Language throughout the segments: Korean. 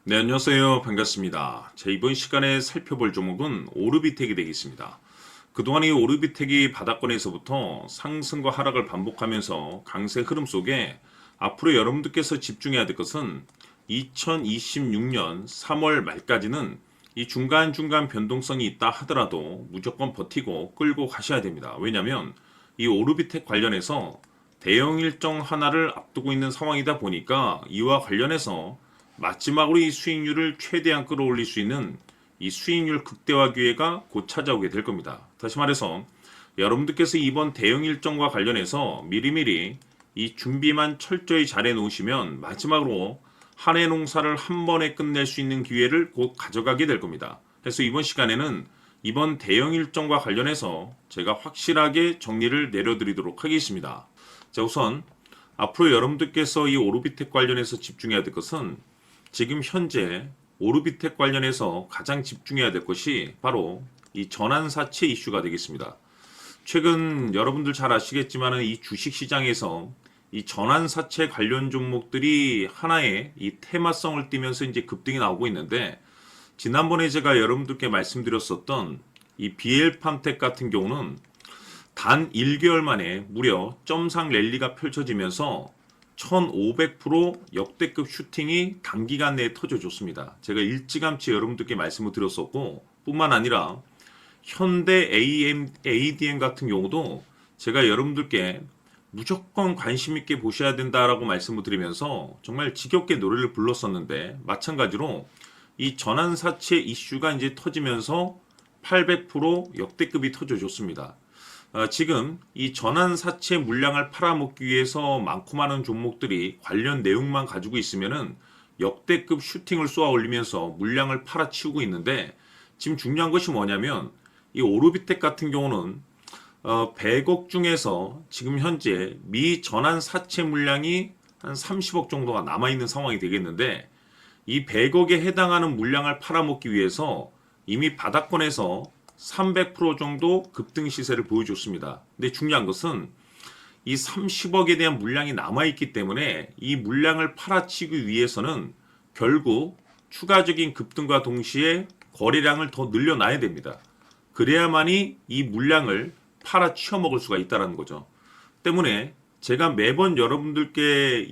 네, 안녕하세요. 반갑습니다. 이번 시간에 살펴볼 종목은 오르비텍이 되겠습니다. 그동안 이 오르비텍이 바닥권에서부터 상승과 하락을 반복하면서 강세 흐름 속에 앞으로 여러분들께서 집중해야 될 것은 2026년 3월 말까지는 이 중간중간 변동성이 있다 하더라도 무조건 버티고 끌고 가셔야 됩니다. 왜냐하면 이 오르비텍 관련해서 대형 일정 하나를 앞두고 있는 상황이다 보니까 이와 관련해서 마지막으로 이 수익률을 최대한 끌어올릴 수 있는 이 수익률 극대화 기회가 곧 찾아오게 될 겁니다. 다시 말해서 여러분들께서 이번 대형 일정과 관련해서 미리미리 이 준비만 철저히 잘해 놓으시면 마지막으로 한 해 농사를 한 번에 끝낼 수 있는 기회를 곧 가져가게 될 겁니다. 그래서 이번 시간에는 이번 대형 일정과 관련해서 제가 확실하게 정리를 내려드리도록 하겠습니다. 자, 우선 앞으로 여러분들께서 이 오르비텍 관련해서 집중해야 될 것은 지금 현재 오르비텍 관련해서 가장 집중해야 될 것이 바로 이 전환사채 이슈가 되겠습니다. 최근 여러분들 잘 아시겠지만 이 주식시장에서 이 전환사채 관련 종목들이 하나의 이 테마성을 띠면서 이제 급등이 나오고 있는데, 지난번에 제가 여러분들께 말씀드렸었던 이 BL팜텍 같은 경우는 단 1개월 만에 무려 점상 랠리가 펼쳐지면서 1500% 역대급 슈팅이 단기간 내에 터져줬습니다. 제가 일찌감치 여러분들께 말씀을 드렸었고, 뿐만 아니라 현대 ADM 같은 경우도 제가 여러분들께 무조건 관심 있게 보셔야 된다라고 말씀을 드리면서 정말 지겹게 노래를 불렀었는데, 마찬가지로 이 전환사채 이슈가 이제 터지면서 800% 역대급이 터져줬습니다. 지금 이 전환사채 물량을 팔아먹기 위해서 많고 많은 종목들이 관련 내용만 가지고 있으면은 역대급 슈팅을 쏘아 올리면서 물량을 팔아치우고 있는데, 지금 중요한 것이 뭐냐면 이 오르비텍 같은 경우는 100억 중에서 지금 현재 미 전환사채 물량이 한 30억 정도가 남아있는 상황이 되겠는데, 이 100억에 해당하는 물량을 팔아먹기 위해서 이미 바닥권에서 300% 정도 급등 시세를 보여줬습니다. 근데 중요한 것은 이 30억에 대한 물량이 남아있기 때문에 이 물량을 팔아치기 위해서는 결국 추가적인 급등과 동시에 거래량을 더 늘려놔야 됩니다. 그래야만이 이 물량을 팔아치워 먹을 수가 있다는 거죠. 때문에 제가 매번 여러분들께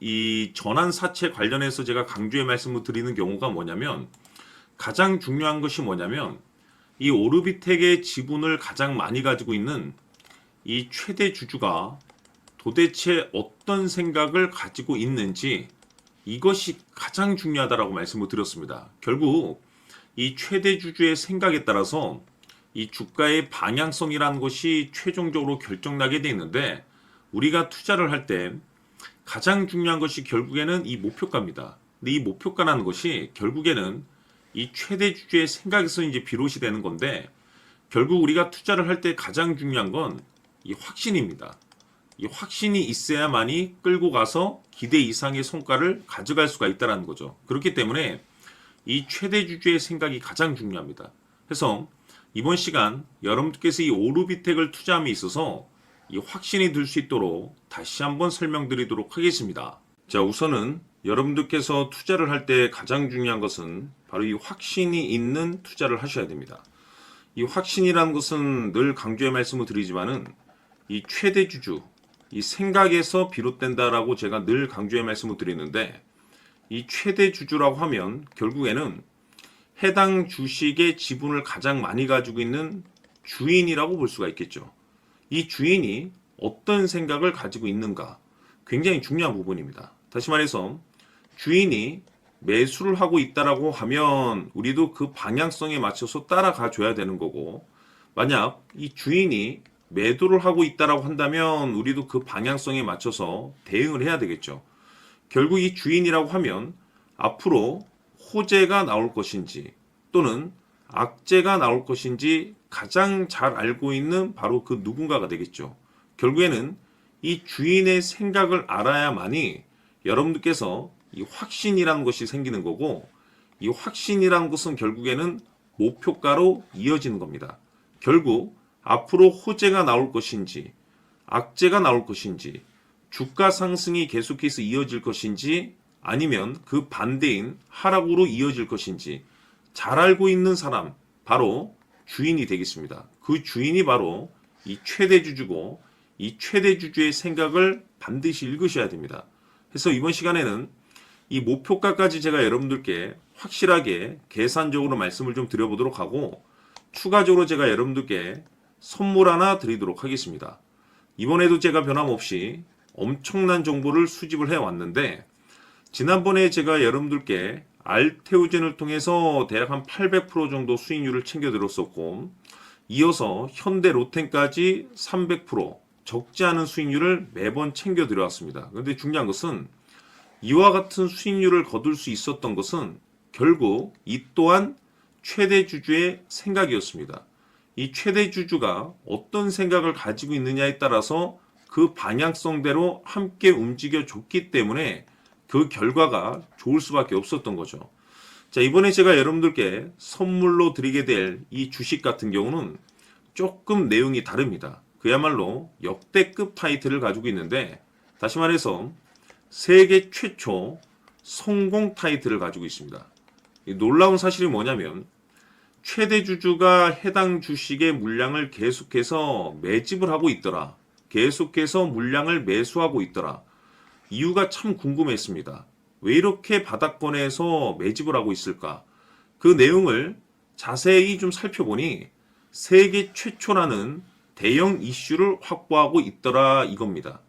이 전환사채 관련해서 제가 강조의 말씀을 드리는 경우가 뭐냐면, 가장 중요한 것이 뭐냐면 이 오르비텍의 지분을 가장 많이 가지고 있는 이 최대 주주가 도대체 어떤 생각을 가지고 있는지, 이것이 가장 중요하다라고 말씀을 드렸습니다. 결국 이 최대 주주의 생각에 따라서 이 주가의 방향성이라는 것이 최종적으로 결정나게 되어 있는데, 우리가 투자를 할 때 가장 중요한 것이 결국에는 이 목표가입니다. 근데 이 목표가라는 것이 결국에는 이 최대 주주의 생각에서 이제 비롯이 되는 건데, 결국 우리가 투자를 할 때 가장 중요한 건 이 확신입니다. 이 확신이 있어야만이 끌고 가서 기대 이상의 성과를 가져갈 수가 있다는 거죠. 그렇기 때문에 이 최대 주주의 생각이 가장 중요합니다. 그래서 이번 시간 여러분들께서 이 오르비텍을 투자함에 있어서 이 확신이 들 수 있도록 다시 한번 설명드리도록 하겠습니다. 자, 우선은 여러분들께서 투자를 할 때 가장 중요한 것은 바로 이 확신이 있는 투자를 하셔야 됩니다. 이 확신이라는 것은 늘 강조의 말씀을 드리지만은 이 최대 주주, 이 생각에서 비롯된다라고 제가 늘 강조의 말씀을 드리는데, 이 최대 주주라고 하면 결국에는 해당 주식의 지분을 가장 많이 가지고 있는 주인이라고 볼 수가 있겠죠. 이 주인이 어떤 생각을 가지고 있는가, 굉장히 중요한 부분입니다. 다시 말해서 주인이 매수를 하고 있다라고 하면 우리도 그 방향성에 맞춰서 따라가 줘야 되는 거고, 만약 이 주인이 매도를 하고 있다라고 한다면 우리도 그 방향성에 맞춰서 대응을 해야 되겠죠. 결국 이 주인이라고 하면 앞으로 호재가 나올 것인지 또는 악재가 나올 것인지 가장 잘 알고 있는 바로 그 누군가가 되겠죠. 결국에는 이 주인의 생각을 알아야만이 여러분들께서 이 확신이라는 것이 생기는 거고, 이 확신이라는 것은 결국에는 목표가로 이어지는 겁니다. 결국 앞으로 호재가 나올 것인지 악재가 나올 것인지 주가 상승이 계속해서 이어질 것인지 아니면 그 반대인 하락으로 이어질 것인지 잘 알고 있는 사람, 바로 주인이 되겠습니다. 그 주인이 바로 이 최대주주고, 이 최대주주의 생각을 반드시 읽으셔야 됩니다. 그래서 이번 시간에는 이 목표가까지 제가 여러분들께 확실하게 계산적으로 말씀을 좀 드려보도록 하고, 추가적으로 제가 여러분들께 선물 하나 드리도록 하겠습니다. 이번에도 제가 변함없이 엄청난 정보를 수집을 해왔는데, 지난번에 제가 여러분들께 알테오젠을 통해서 대략 한 800% 정도 수익률을 챙겨드렸었고, 이어서 현대 로템까지 300% 적지 않은 수익률을 매번 챙겨드려왔습니다. 그런데 중요한 것은 이와 같은 수익률을 거둘 수 있었던 것은 결국 이 또한 최대주주의 생각이었습니다. 이 최대주주가 어떤 생각을 가지고 있느냐에 따라서 그 방향성대로 함께 움직여 줬기 때문에 그 결과가 좋을 수밖에 없었던 거죠. 자, 이번에 제가 여러분들께 선물로 드리게 될 이 주식 같은 경우는 조금 내용이 다릅니다. 그야말로 역대급 타이틀을 가지고 있는데, 다시 말해서 세계 최초 성공 타이틀을 가지고 있습니다. 이 놀라운 사실이 뭐냐면, 최대주주가 해당 주식의 물량을 계속해서 매집을 하고 있더라. 계속해서 물량을 매수하고 있더라. 이유가 참 궁금했습니다. 왜 이렇게 바닥권에서 매집을 하고 있을까? 그 내용을 자세히 좀 살펴보니 세계 최초라는 대형 이슈를 확보하고 있더라 이겁니다.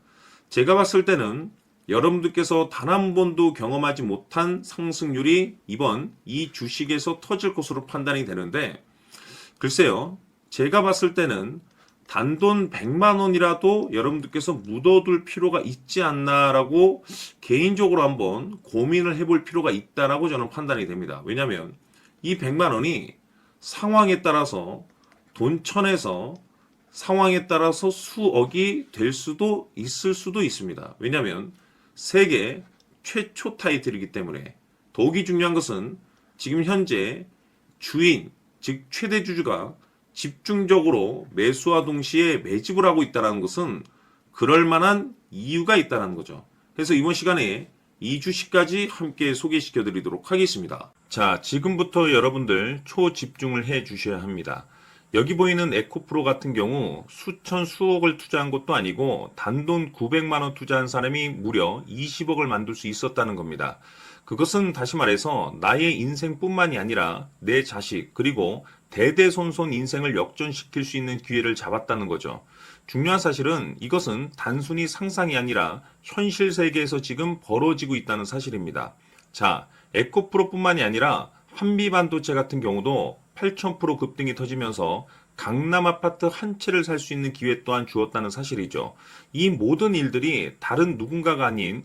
제가 봤을 때는 여러분들께서 단 한 번도 경험하지 못한 상승률이 이번 이 주식에서 터질 것으로 판단이 되는데, 글쎄요, 제가 봤을 때는 단돈 100만 원이라도 여러분들께서 묻어둘 필요가 있지 않나라고 개인적으로 한번 고민을 해볼 필요가 있다라고 저는 판단이 됩니다. 왜냐하면 이 100만 원이 상황에 따라서 돈천에서 상황에 따라서 수억이 될 수도 있을 수도 있습니다. 왜냐하면 세계 최초 타이틀이기 때문에. 더욱이 중요한 것은 지금 현재 주인, 즉 최대주주가 집중적으로 매수와 동시에 매집을 하고 있다는 것은 그럴 만한 이유가 있다는 거죠. 그래서 이번 시간에 이 주식까지 함께 소개시켜 드리도록 하겠습니다. 자, 지금부터 여러분들 초집중을 해 주셔야 합니다. 여기 보이는 에코프로 같은 경우 수천 수억을 투자한 것도 아니고 단돈 900만 원 투자한 사람이 무려 20억을 만들 수 있었다는 겁니다. 그것은 다시 말해서 나의 인생뿐만이 아니라 내 자식 그리고 대대손손 인생을 역전시킬 수 있는 기회를 잡았다는 거죠. 중요한 사실은 이것은 단순히 상상이 아니라 현실 세계에서 지금 벌어지고 있다는 사실입니다. 자, 에코프로뿐만이 아니라 한미반도체 같은 경우도 8,000% 급등이 터지면서 강남 아파트 한 채를 살 수 있는 기회 또한 주었다는 사실이죠. 이 모든 일들이 다른 누군가가 아닌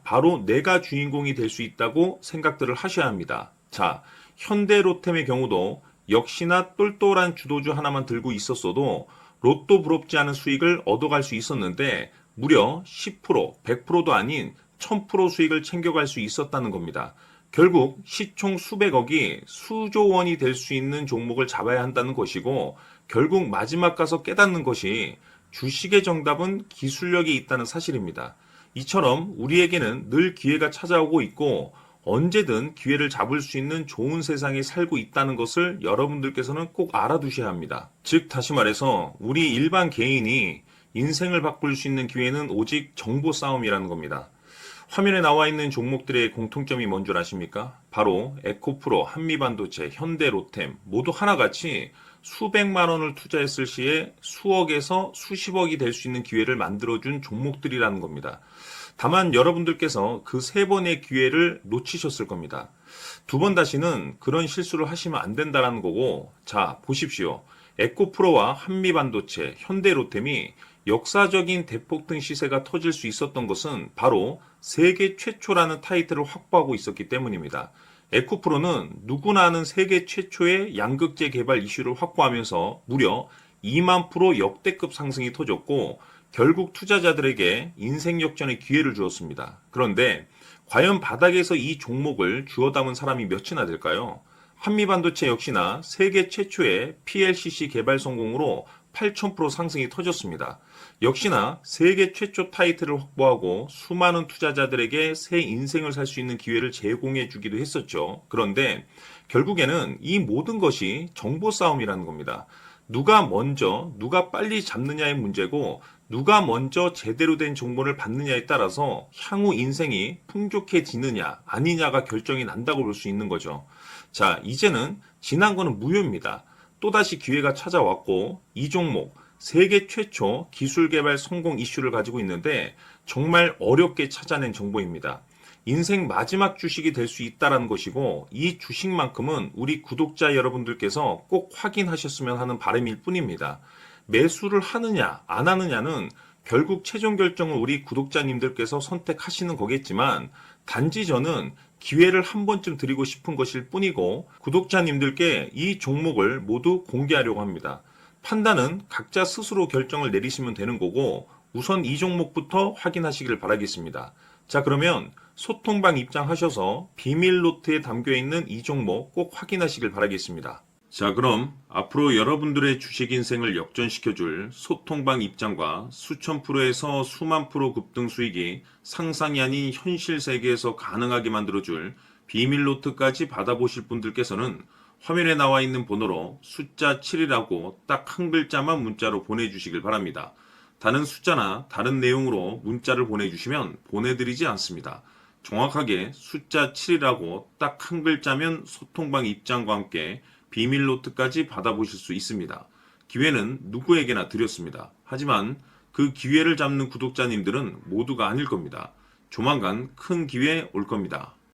바로 내가 주인공이 될 수 있다고 생각들을 하셔야 합니다. 자, 현대로템의 경우도 역시나 똘똘한 주도주 하나만 들고 있었어도 로또 부럽지 않은 수익을 얻어갈 수 있었는데 무려 10%, 100%도 아닌 1000% 수익을 챙겨갈 수 있었다는 겁니다. 결국 시총 수백억이 수조 원이 될 수 있는 종목을 잡아야 한다는 것이고, 결국 마지막 가서 깨닫는 것이 주식의 정답은 기술력이 있다는 사실입니다. 이처럼 우리에게는 늘 기회가 찾아오고 있고 언제든 기회를 잡을 수 있는 좋은 세상에 살고 있다는 것을 여러분들께서는 꼭 알아두셔야 합니다. 즉 다시 말해서 우리 일반 개인이 인생을 바꿀 수 있는 기회는 오직 정보 싸움이라는 겁니다. 화면에 나와 있는 종목들의 공통점이 뭔 줄 아십니까? 바로 에코프로, 한미반도체, 현대로템 모두 하나같이 수백만 원을 투자했을 시에 수억에서 수십억이 될 수 있는 기회를 만들어준 종목들이라는 겁니다. 다만 여러분들께서 그 세 번의 기회를 놓치셨을 겁니다. 두 번 다시는 그런 실수를 하시면 안 된다는 거고, 자 보십시오. 에코프로와 한미반도체, 현대로템이 역사적인 대폭등 시세가 터질 수 있었던 것은 바로 세계 최초라는 타이틀을 확보하고 있었기 때문입니다. 에코프로는 누구나 아는 세계 최초의 양극재 개발 이슈를 확보하면서 무려 2만 프로 역대급 상승이 터졌고 결국 투자자들에게 인생 역전의 기회를 주었습니다. 그런데 과연 바닥에서 이 종목을 주워 담은 사람이 몇이나 될까요? 한미반도체 역시나 세계 최초의 PLCC 개발 성공으로 8,000% 상승이 터졌습니다. 역시나 세계 최초 타이틀을 확보하고 수많은 투자자들에게 새 인생을 살 수 있는 기회를 제공해 주기도 했었죠. 그런데 결국에는 이 모든 것이 정보 싸움이라는 겁니다. 누가 먼저, 누가 빨리 잡느냐의 문제고, 누가 먼저 제대로 된 정보를 받느냐에 따라서 향후 인생이 풍족해지느냐, 아니냐가 결정이 난다고 볼 수 있는 거죠. 자, 이제는 지난 거는 무효입니다. 또다시 기회가 찾아왔고, 이 종목, 세계 최초 기술 개발 성공 이슈를 가지고 있는데, 정말 어렵게 찾아낸 정보입니다. 인생 마지막 주식이 될 수 있다는 것이고, 이 주식만큼은 우리 구독자 여러분들께서 꼭 확인하셨으면 하는 바람일 뿐입니다. 매수를 하느냐 안 하느냐는 결국 최종 결정을 우리 구독자님들께서 선택하시는 거겠지만, 단지 저는 기회를 한 번쯤 드리고 싶은 것일 뿐이고, 구독자님들께 이 종목을 모두 공개하려고 합니다. 판단은 각자 스스로 결정을 내리시면 되는 거고, 우선 이 종목부터 확인하시길 바라겠습니다. 자, 그러면 소통방 입장하셔서 비밀 노트에 담겨 있는 이 종목 꼭 확인하시길 바라겠습니다. 자, 그럼 앞으로 여러분들의 주식 인생을 역전시켜줄 소통방 입장과 수천 프로에서 수만 프로 급등 수익이 상상이 아닌 현실 세계에서 가능하게 만들어줄 비밀 노트까지 받아보실 분들께서는 화면에 나와 있는 번호로 숫자 7이라고 딱 한 글자만 문자로 보내주시길 바랍니다. 다른 숫자나 다른 내용으로 문자를 보내주시면 보내드리지 않습니다. 정확하게 숫자 7이라고 딱 한 글자면 소통방 입장과 함께 비밀 노트까지 받아보실 수 있습니다. 기회는 누구에게나 드렸습니다. 하지만 그 기회를 잡는 구독자님들은 모두가 아닐 겁니다. 조만간 큰 기회 올 겁니다.